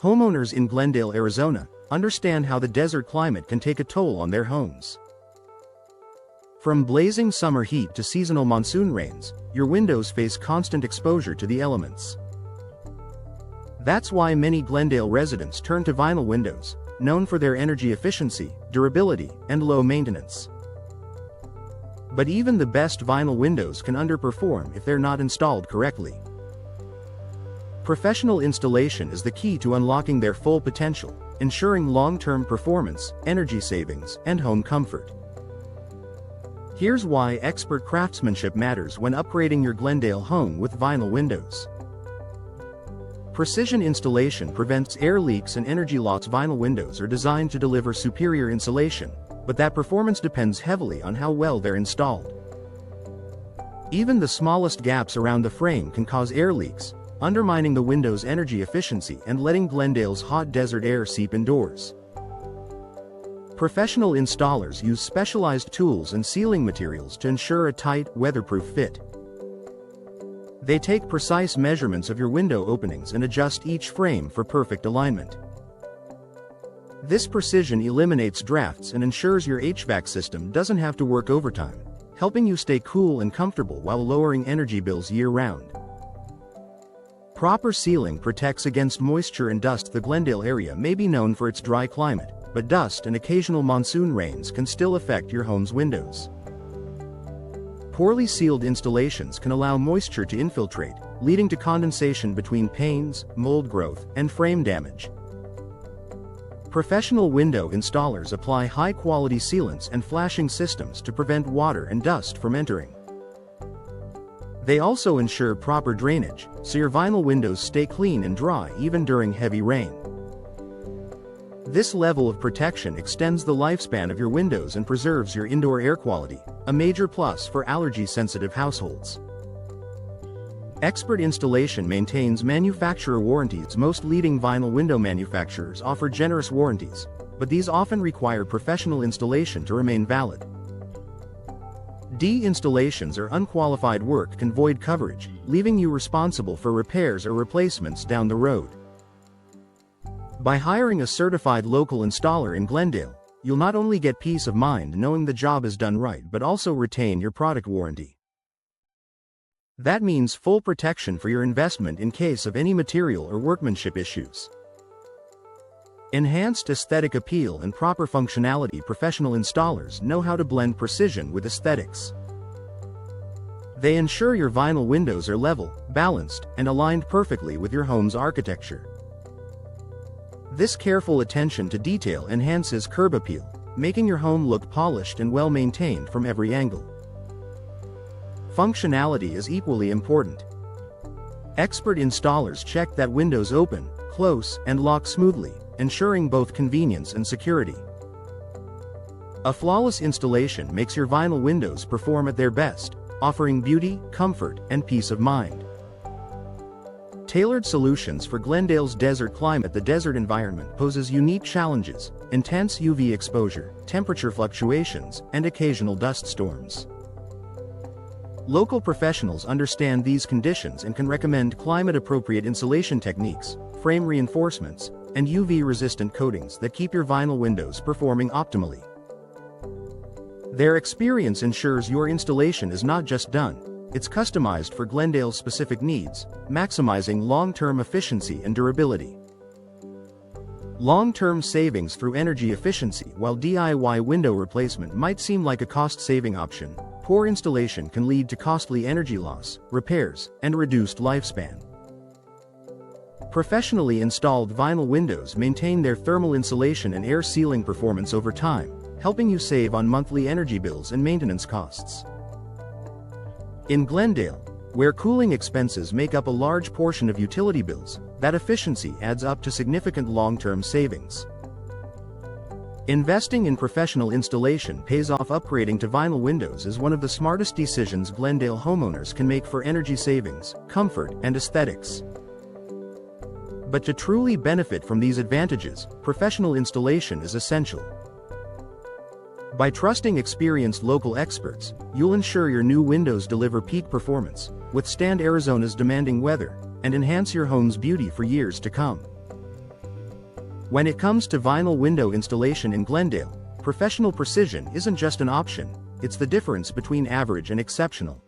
Homeowners in Glendale, Arizona, understand how the desert climate can take a toll on their homes. From blazing summer heat to seasonal monsoon rains, your windows face constant exposure to the elements. That's why many Glendale residents turn to vinyl windows, known for their energy efficiency, durability, and low maintenance. But even the best vinyl windows can underperform if they're not installed correctly. Professional installation is the key to unlocking their full potential, ensuring long-term performance, energy savings, and home comfort. Here's why expert craftsmanship matters when upgrading your Glendale home with vinyl windows. Precision installation prevents air leaks and energy loss. Vinyl windows are designed to deliver superior insulation, but that performance depends heavily on how well they're installed. Even the smallest gaps around the frame can cause air leaks, undermining the window's energy efficiency and letting Glendale's hot desert air seep indoors. Professional installers use specialized tools and sealing materials to ensure a tight, weatherproof fit. They take precise measurements of your window openings and adjust each frame for perfect alignment. This precision eliminates drafts and ensures your HVAC system doesn't have to work overtime, helping you stay cool and comfortable while lowering energy bills year-round. Proper sealing protects against moisture and dust. The Glendale area may be known for its dry climate, but dust and occasional monsoon rains can still affect your home's windows. Poorly sealed installations can allow moisture to infiltrate, leading to condensation between panes, mold growth, and frame damage. Professional window installers apply high-quality sealants and flashing systems to prevent water and dust from entering. They also ensure proper drainage, so your vinyl windows stay clean and dry even during heavy rain. This level of protection extends the lifespan of your windows and preserves your indoor air quality, a major plus for allergy-sensitive households. Expert installation maintains manufacturer warranties. Most leading vinyl window manufacturers offer generous warranties, but these often require professional installation to remain valid. De-installations or unqualified work can void coverage, leaving you responsible for repairs or replacements down the road. By hiring a certified local installer in Glendale, you'll not only get peace of mind knowing the job is done right but also retain your product warranty. That means full protection for your investment in case of any material or workmanship issues. Enhanced aesthetic appeal and proper functionality. Professional installers know how to blend precision with aesthetics. They ensure your vinyl windows are level, balanced, and aligned perfectly with your home's architecture. This careful attention to detail enhances curb appeal, making your home look polished and well-maintained from every angle. Functionality is equally important. Expert installers check that windows open, close, and lock smoothly, ensuring both convenience and security. A flawless installation makes your vinyl windows perform at their best, offering beauty, comfort, and peace of mind. Tailored solutions for Glendale's desert climate. The desert environment poses unique challenges: intense UV exposure, temperature fluctuations, and occasional dust storms. Local professionals understand these conditions and can recommend climate-appropriate insulation techniques, frame reinforcements, and UV-resistant coatings that keep your vinyl windows performing optimally. Their experience ensures your installation is not just done, it's customized for Glendale's specific needs, maximizing long-term efficiency and durability. Long-term savings through energy efficiency. While DIY window replacement might seem like a cost-saving option, poor installation can lead to costly energy loss, repairs, and reduced lifespan. Professionally installed vinyl windows maintain their thermal insulation and air sealing performance over time, helping you save on monthly energy bills and maintenance costs. In Glendale, where cooling expenses make up a large portion of utility bills, that efficiency adds up to significant long-term savings. Investing in professional installation pays off. Upgrading to vinyl windows is one of the smartest decisions Glendale homeowners can make for energy savings, comfort, and aesthetics. But to truly benefit from these advantages, professional installation is essential. By trusting experienced local experts, you'll ensure your new windows deliver peak performance, withstand Arizona's demanding weather, and enhance your home's beauty for years to come. When it comes to vinyl window installation in Glendale, professional precision isn't just an option, it's the difference between average and exceptional.